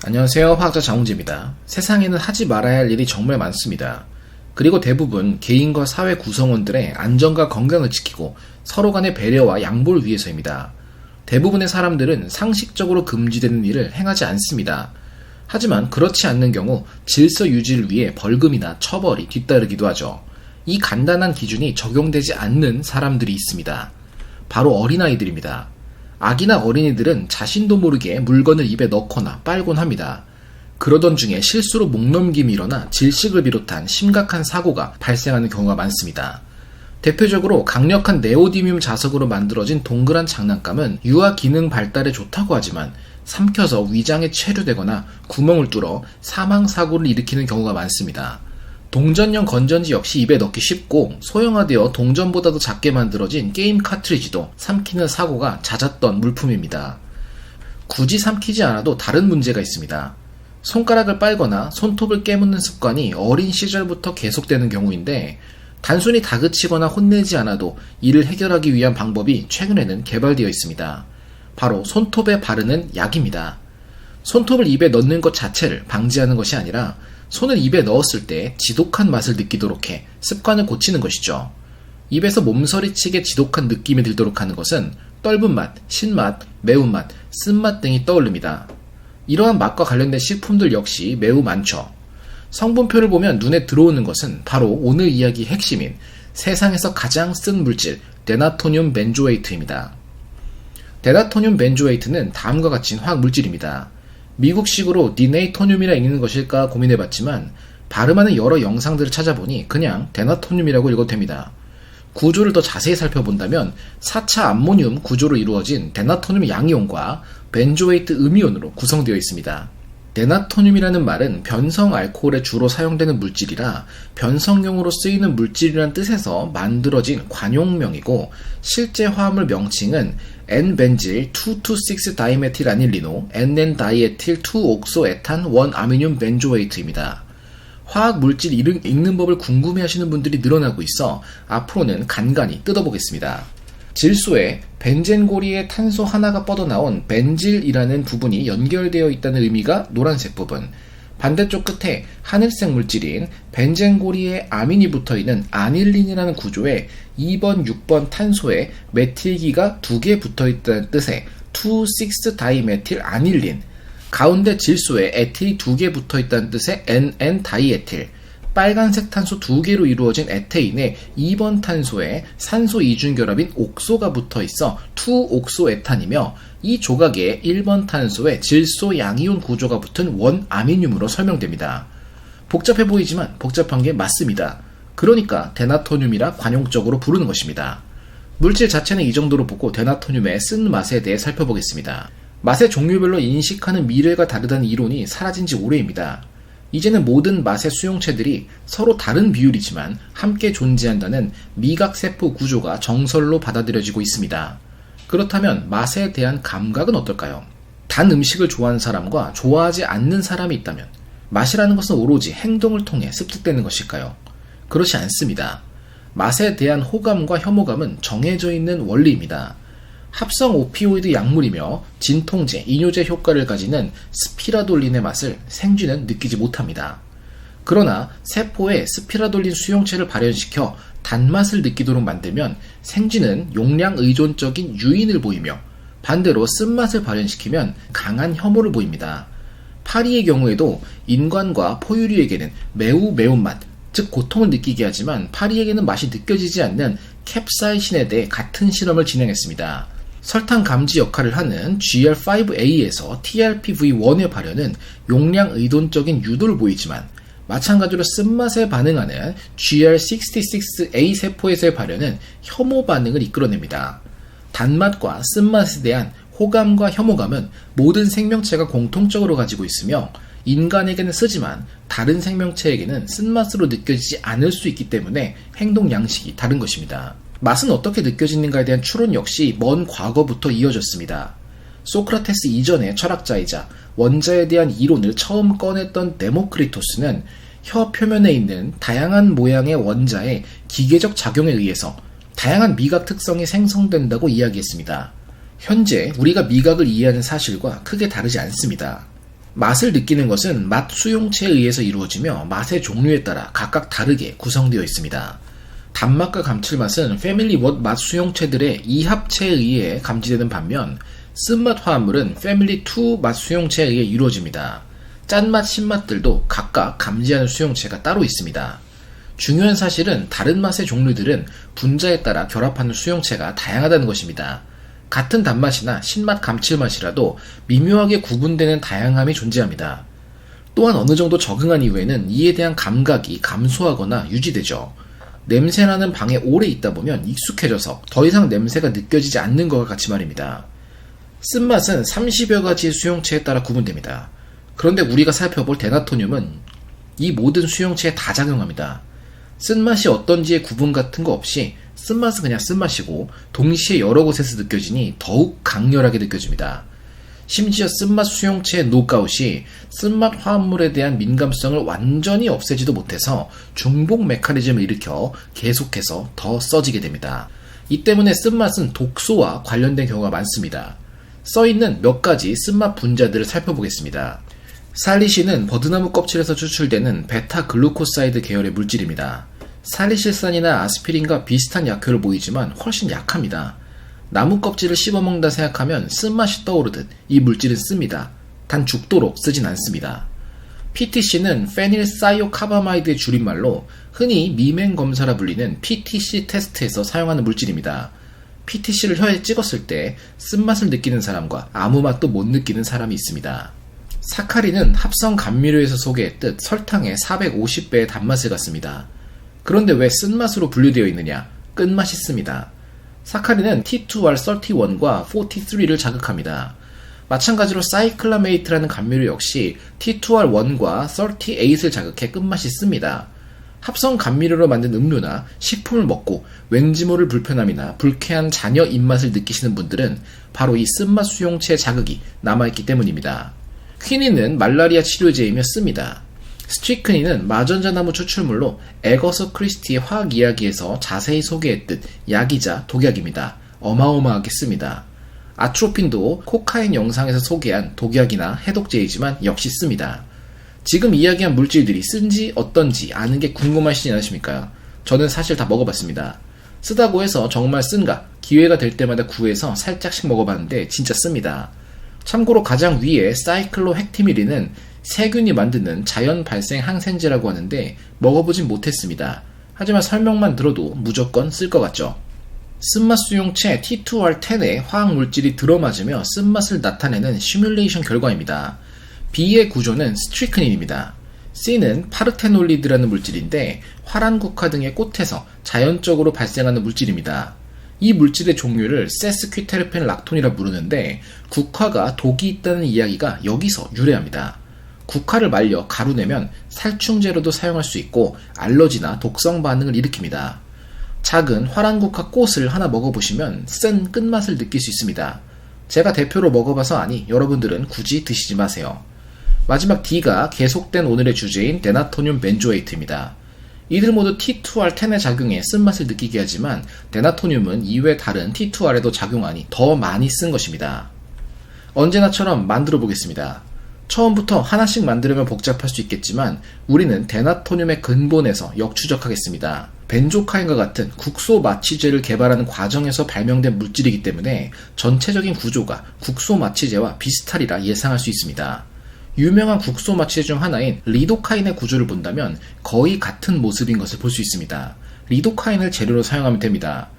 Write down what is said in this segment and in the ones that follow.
안녕하세요. 화학자 장홍재입니다. 세상에는 하지 말아야 할 일이 정말 많습니다. 그리고 대부분 개인과 사회 구성원들의 안전과 건강을 지키고 서로 간의 배려와 양보를 위해서입니다. 대부분의 사람들은 상식적으로 금지되는 일을 행하지 않습니다. 하지만 그렇지 않는 경우 질서 유지를 위해 벌금이나 처벌이 뒤따르기도 하죠. 이 간단한 기준이 적용되지 않는 사람들이 있습니다. 바로 어린아이들입니다. 아기나 어린이들은 자신도 모르게 물건을 입에 넣거나 빨곤 합니다. 그러던 중에 실수로 목넘김이 일어나 질식을 비롯한 심각한 사고가 발생하는 경우가 많습니다. 대표적으로 강력한 네오디뮴 자석으로 만들어진 동그란 장난감은 유아 기능 발달에 좋다고 하지만 삼켜서 위장에 체류되거나 구멍을 뚫어 사망사고를 일으키는 경우가 많습니다. 동전형 건전지 역시 입에 넣기 쉽고 소형화되어 동전보다도 작게 만들어진 게임 카트리지도 삼키는 사고가 잦았던 물품입니다. 굳이 삼키지 않아도 다른 문제가 있습니다. 손가락을 빨거나 손톱을 깨무는 습관이 어린 시절부터 계속되는 경우인데 단순히 다그치거나 혼내지 않아도 이를 해결하기 위한 방법이 최근에는 개발되어 있습니다. 바로 손톱에 바르는 약입니다. 손톱을 입에 넣는 것 자체를 방지하는 것이 아니라 손을 입에 넣었을 때 지독한 맛을 느끼도록 해 습관을 고치는 것이죠. 입에서 몸서리치게 지독한 느낌이 들도록 하는 것은 떫은 맛, 신맛, 매운맛, 쓴맛 등이 떠오릅니다. 이러한 맛과 관련된 식품들 역시 매우 많죠. 성분표를 보면 눈에 들어오는 것은 바로 오늘 이야기의 핵심인 세상에서 가장 쓴 물질 데나토늄 벤조에이트입니다. 데나토늄 벤조에이트는 다음과 같은 화학 물질입니다. 미국식으로 디네이토늄이라 읽는 것일까 고민해봤지만 발음하는 여러 영상들을 찾아보니 그냥 데나토늄이라고 읽어도 됩니다. 구조를 더 자세히 살펴본다면 4차 암모늄 구조로 이루어진 데나토늄 양이온과 벤조에이트 음이온으로 구성되어 있습니다. 데나토늄이라는 말은 변성 알코올에 주로 사용되는 물질이라 변성용으로 쓰이는 물질이라는 뜻에서 만들어진 관용명이고 실제 화합물 명칭은 N벤질 2,2,6-다이메틸아닐리노 NN-다이에틸 2옥소에탄 1아미늄 벤조에이트입니다. 화학 물질 읽는 법을 궁금해하시는 분들이 늘어나고 있어 앞으로는 간간히 뜯어보겠습니다. 질소에 벤젠고리에 탄소 하나가 뻗어나온 벤질이라는 부분이 연결되어 있다는 의미가 노란색 부분, 반대쪽 끝에 하늘색 물질인 벤젠고리에 아민이 붙어있는 아닐린이라는 구조에 2번, 6번 탄소에 메틸기가 2개 붙어있다는 뜻의 2,6-다이메틸아닐린, 가운데 질소에 에틸이 2개 붙어있다는 뜻의 NN-다이에틸, 빨간색 탄소 2개로 이루어진 에테인에 2번 탄소에 산소 이중결합인 옥소가 붙어있어 2옥소에탄이며 이 조각에 1번 탄소에 질소 양이온 구조가 붙은 원아미늄으로 설명됩니다. 복잡해 보이지만 복잡한 게 맞습니다. 그러니까 데나토늄이라 관용적으로 부르는 것입니다. 물질 자체는 이 정도로 보고 데나토늄의 쓴맛에 대해 살펴보겠습니다. 맛의 종류별로 인식하는 미래가 다르다는 이론이 사라진 지 오래입니다. 이제는 모든 맛의 수용체들이 서로 다른 비율이지만 함께 존재한다는 미각세포 구조가 정설로 받아들여지고 있습니다. 그렇다면 맛에 대한 감각은 어떨까요? 단 음식을 좋아하는 사람과 좋아하지 않는 사람이 있다면 맛이라는 것은 오로지 행동을 통해 습득되는 것일까요? 그렇지 않습니다. 맛에 대한 호감과 혐오감은 정해져 있는 원리입니다. 합성 오피오이드 약물이며 진통제, 이뇨제 효과를 가지는 스피라돌린의 맛을 생쥐는 느끼지 못합니다. 그러나 세포에 스피라돌린 수용체를 발현시켜 단맛을 느끼도록 만들면 생쥐는 용량 의존적인 유인을 보이며 반대로 쓴맛을 발현시키면 강한 혐오를 보입니다. 파리의 경우에도 인간과 포유류에게는 매우 매운맛, 즉 고통을 느끼게 하지만 파리에게는 맛이 느껴지지 않는 캡사이신에 대해 같은 실험을 진행했습니다. 설탕 감지 역할을 하는 GR5A에서 TRPV1의 발현은 용량 의존적인 유도를 보이지만 마찬가지로 쓴맛에 반응하는 GR66A 세포에서의 발현은 혐오 반응을 이끌어냅니다. 단맛과 쓴맛에 대한 호감과 혐오감은 모든 생명체가 공통적으로 가지고 있으며 인간에게는 쓰지만 다른 생명체에게는 쓴맛으로 느껴지지 않을 수 있기 때문에 행동 양식이 다른 것입니다. 맛은 어떻게 느껴지는가에 대한 추론 역시 먼 과거부터 이어졌습니다. 소크라테스 이전의 철학자이자 원자에 대한 이론을 처음 꺼냈던 데모크리토스는 혀 표면에 있는 다양한 모양의 원자의 기계적 작용에 의해서 다양한 미각 특성이 생성된다고 이야기했습니다. 현재 우리가 미각을 이해하는 사실과 크게 다르지 않습니다. 맛을 느끼는 것은 맛 수용체에 의해서 이루어지며 맛의 종류에 따라 각각 다르게 구성되어 있습니다. 단맛과 감칠맛은 패밀리 1 맛 수용체들의 이합체에 의해 감지되는 반면 쓴맛 화합물은 패밀리 2 맛 수용체에 의해 이루어집니다. 짠맛, 신맛들도 각각 감지하는 수용체가 따로 있습니다. 중요한 사실은 다른 맛의 종류들은 분자에 따라 결합하는 수용체가 다양하다는 것입니다. 같은 단맛이나 신맛, 감칠맛이라도 미묘하게 구분되는 다양함이 존재합니다. 또한 어느 정도 적응한 이후에는 이에 대한 감각이 감소하거나 유지되죠. 냄새나는 방에 오래 있다 보면 익숙해져서 더 이상 냄새가 느껴지지 않는 것과 같이 말입니다. 쓴맛은 30여 가지의 수용체에 따라 구분됩니다. 그런데 우리가 살펴볼 데나토늄은 이 모든 수용체에 다 작용합니다. 쓴맛이 어떤지의 구분 같은 거 없이 쓴맛은 그냥 쓴맛이고 동시에 여러 곳에서 느껴지니 더욱 강렬하게 느껴집니다. 심지어 쓴맛 수용체의 노크아웃이 쓴맛 화합물에 대한 민감성을 완전히 없애지도 못해서 중복 메커니즘을 일으켜 계속해서 더 써지게 됩니다. 이 때문에 쓴맛은 독소와 관련된 경우가 많습니다. 써있는 몇 가지 쓴맛 분자들을 살펴보겠습니다. 살리신은 버드나무 껍질에서 추출되는 베타글루코사이드 계열의 물질입니다. 살리실산이나 아스피린과 비슷한 약효를 보이지만 훨씬 약합니다. 나무 껍질을 씹어먹는다 생각하면 쓴맛이 떠오르듯 이 물질은 씁니다. 단 죽도록 쓰진 않습니다. PTC는 페닐사이오카바마이드의 줄임말로 흔히 미맹 검사라 불리는 PTC 테스트에서 사용하는 물질입니다. PTC를 혀에 찍었을 때 쓴맛을 느끼는 사람과 아무 맛도 못 느끼는 사람이 있습니다. 사카린은 합성 감미료에서 소개했듯 설탕의 450배의 단맛을 갖습니다. 그런데 왜 쓴맛으로 분류되어 있느냐? 끝맛이 씁니다. 사카린은 T2R31과 43를 자극합니다. 마찬가지로 사이클라메이트라는 감미료 역시 T2R1과 38을 자극해 끝맛이 씁니다. 합성 감미료로 만든 음료나 식품을 먹고 왠지 모를 불편함이나 불쾌한 잔여 입맛을 느끼시는 분들은 바로 이 쓴맛 수용체 자극이 남아있기 때문입니다. 퀴닌은 말라리아 치료제이며 씁니다. 스트리크닌은 마전자나무 추출물로 에거서 크리스티의 화학 이야기에서 자세히 소개했듯 약이자 독약입니다. 어마어마하게 씁니다. 아트로핀도 코카인 영상에서 소개한 독약이나 해독제이지만 역시 씁니다. 지금 이야기한 물질들이 쓴지 어떤지 아는 게 궁금하시지 않으십니까? 저는 사실 다 먹어봤습니다. 쓰다고 해서 정말 쓴가 기회가 될 때마다 구해서 살짝씩 먹어봤는데 진짜 씁니다. 참고로 가장 위에 사이클로헥티미린은 세균이 만드는 자연 발생 항생제라고 하는데 먹어보진 못했습니다. 하지만 설명만 들어도 무조건 쓸 것 같죠. 쓴맛 수용체 T2R10에 화학물질이 들어맞으며 쓴맛을 나타내는 시뮬레이션 결과입니다. B의 구조는 스트리크닌입니다. C는 파르테놀리드라는 물질인데 화란국화 등의 꽃에서 자연적으로 발생하는 물질입니다. 이 물질의 종류를 세스퀴테르펜 락톤이라 부르는데 국화가 독이 있다는 이야기가 여기서 유래합니다. 국화를 말려 가루내면 살충제로도 사용할 수 있고 알러지나 독성 반응을 일으킵니다. 작은 화란국화 꽃을 하나 먹어보시면 쓴 끝맛을 느낄 수 있습니다. 제가 대표로 먹어봐서 아니 여러분들은 굳이 드시지 마세요. 마지막 D가 계속된 오늘의 주제인 데나토늄 벤조에이트입니다. 이들 모두 T2R10의 작용에 쓴맛을 느끼게 하지만 데나토늄은 이외 다른 T2R에도 작용하니 더 많이 쓴 것입니다. 언제나처럼 만들어 보겠습니다. 처음부터 하나씩 만들려면 복잡할 수 있겠지만 우리는 데나토늄의 근본에서 역추적하겠습니다. 벤조카인과 같은 국소 마취제를 개발하는 과정에서 발명된 물질이기 때문에 전체적인 구조가 국소 마취제와 비슷하리라 예상할 수 있습니다. 유명한 국소 마취제 중 하나인 리도카인의 구조를 본다면 거의 같은 모습인 것을 볼 수 있습니다. 리도카인을 재료로 사용하면 됩니다.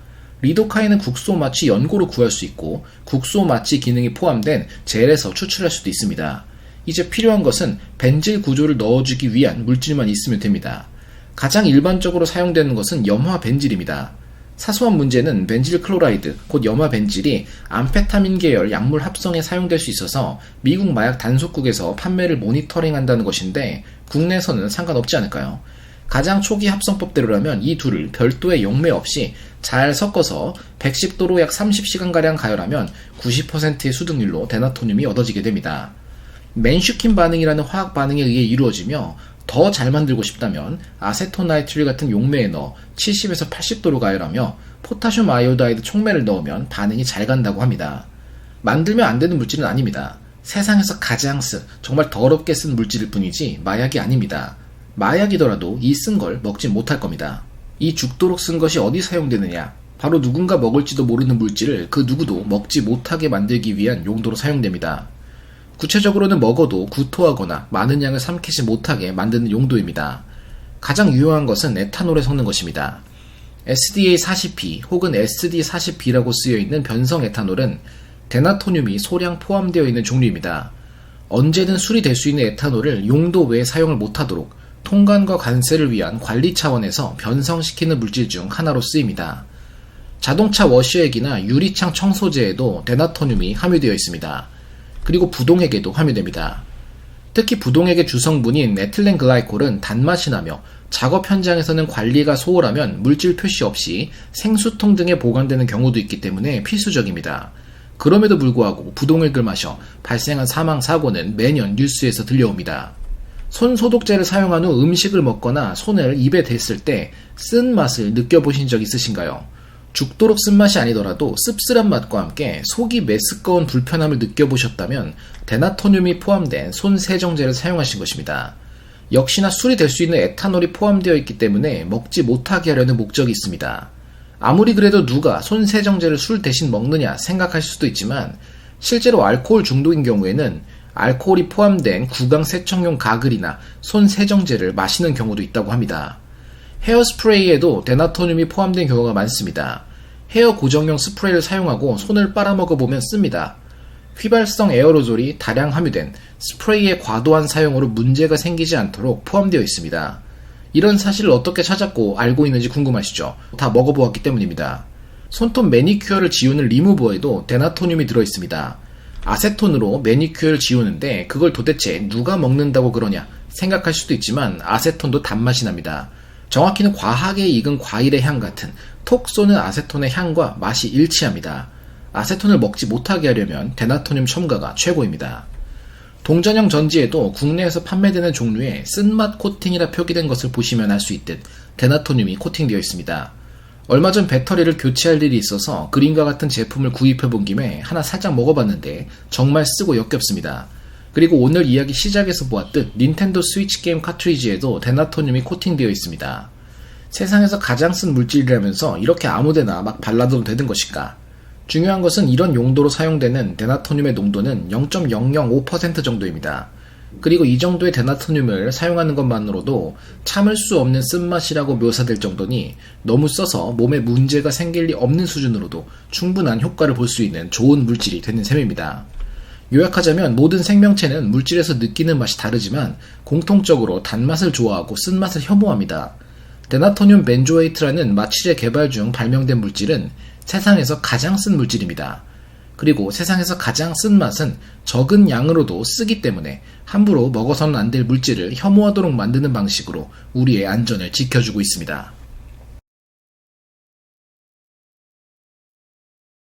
리도카인은 국소 마취 연고로 구할 수 있고 국소 마취 기능이 포함된 젤에서 추출할 수도 있습니다. 이제 필요한 것은 벤질 구조를 넣어주기 위한 물질만 있으면 됩니다. 가장 일반적으로 사용되는 것은 염화 벤질입니다. 사소한 문제는 벤질 클로라이드, 곧 염화 벤질이 암페타민 계열 약물 합성에 사용될 수 있어서 미국 마약 단속국에서 판매를 모니터링한다는 것인데 국내에서는 상관없지 않을까요? 가장 초기 합성법대로라면 이 둘을 별도의 용매 없이 잘 섞어서 110도로 약 30시간가량 가열하면 90%의 수득률로 데나토늄이 얻어지게 됩니다. 맨슈킨 반응이라는 화학 반응에 의해 이루어지며 더 잘 만들고 싶다면 아세토나이트릴 같은 용매에 넣어 70에서 80도로 가열하며 포타슘 아이오다이드 촉매를 넣으면 반응이 잘 간다고 합니다. 만들면 안 되는 물질은 아닙니다. 세상에서 가장 정말 더럽게 쓴 물질일 뿐이지 마약이 아닙니다. 마약이더라도 이 쓴 걸 먹지 못할 겁니다. 이 죽도록 쓴 것이 어디 사용되느냐? 바로 누군가 먹을지도 모르는 물질을 그 누구도 먹지 못하게 만들기 위한 용도로 사용됩니다. 구체적으로는 먹어도 구토하거나 많은 양을 삼키지 못하게 만드는 용도입니다. 가장 유용한 것은 에탄올에 섞는 것입니다. SDA40P 혹은 SD40B라고 쓰여있는 변성 에탄올은 데나토늄이 소량 포함되어 있는 종류입니다. 언제든 술이 될 수 있는 에탄올을 용도 외에 사용을 못하도록 통관과 관세를 위한 관리 차원에서 변성시키는 물질 중 하나로 쓰입니다. 자동차 워셔액이나 유리창 청소제에도 데나토늄이 함유되어 있습니다. 그리고 부동액에도 함유됩니다. 특히 부동액의 주성분인 에틸렌글라이콜은 단맛이 나며 작업 현장에서는 관리가 소홀하면 물질 표시 없이 생수통 등에 보관되는 경우도 있기 때문에 필수적입니다. 그럼에도 불구하고 부동액을 마셔 발생한 사망 사고는 매년 뉴스에서 들려옵니다. 손 소독제를 사용한 후 음식을 먹거나 손을 입에 댔을 때 쓴맛을 느껴보신 적 있으신가요? 죽도록 쓴맛이 아니더라도 씁쓸한 맛과 함께 속이 메스꺼운 불편함을 느껴보셨다면 데나토늄이 포함된 손 세정제를 사용하신 것입니다. 역시나 술이 될 수 있는 에탄올이 포함되어 있기 때문에 먹지 못하게 하려는 목적이 있습니다. 아무리 그래도 누가 손 세정제를 술 대신 먹느냐 생각하실 수도 있지만 실제로 알코올 중독인 경우에는 알코올이 포함된 구강 세척용 가글이나 손 세정제를 마시는 경우도 있다고 합니다. 헤어스프레이에도 데나토늄이 포함된 경우가 많습니다. 헤어 고정용 스프레이를 사용하고 손을 빨아먹어보면 씁니다. 휘발성 에어로졸이 다량 함유된 스프레이의 과도한 사용으로 문제가 생기지 않도록 포함되어 있습니다. 이런 사실을 어떻게 찾았고 알고 있는지 궁금하시죠? 다 먹어보았기 때문입니다. 손톱 매니큐어를 지우는 리무버에도 데나토늄이 들어있습니다. 아세톤으로 매니큐어를 지우는데 그걸 도대체 누가 먹는다고 그러냐 생각할 수도 있지만 아세톤도 단맛이 납니다. 정확히는 과하게 익은 과일의 향 같은 톡 쏘는 아세톤의 향과 맛이 일치합니다. 아세톤을 먹지 못하게 하려면 데나토늄 첨가가 최고입니다. 동전형 전지에도 국내에서 판매되는 종류의 쓴맛 코팅이라 표기된 것을 보시면 알 수 있듯 데나토늄이 코팅되어 있습니다. 얼마 전 배터리를 교체할 일이 있어서 그림과 같은 제품을 구입해본 김에 하나 살짝 먹어봤는데 정말 쓰고 역겹습니다. 그리고 오늘 이야기 시작에서 보았듯 닌텐도 스위치 게임 카트리지에도 데나토늄이 코팅되어 있습니다. 세상에서 가장 쓴 물질이라면서 이렇게 아무데나 막 발라도 되는 것일까? 중요한 것은 이런 용도로 사용되는 데나토늄의 농도는 0.005% 정도입니다. 그리고 이 정도의 데나토늄을 사용하는 것만으로도 참을 수 없는 쓴맛이라고 묘사될 정도니 너무 써서 몸에 문제가 생길 리 없는 수준으로도 충분한 효과를 볼 수 있는 좋은 물질이 되는 셈입니다. 요약하자면 모든 생명체는 물질에서 느끼는 맛이 다르지만 공통적으로 단맛을 좋아하고 쓴맛을 혐오합니다. 데나토늄 벤조에이트라는 마취제 개발 중 발명된 물질은 세상에서 가장 쓴 물질입니다. 그리고 세상에서 가장 쓴 맛은 적은 양으로도 쓰기 때문에 함부로 먹어서는 안 될 물질을 혐오하도록 만드는 방식으로 우리의 안전을 지켜주고 있습니다.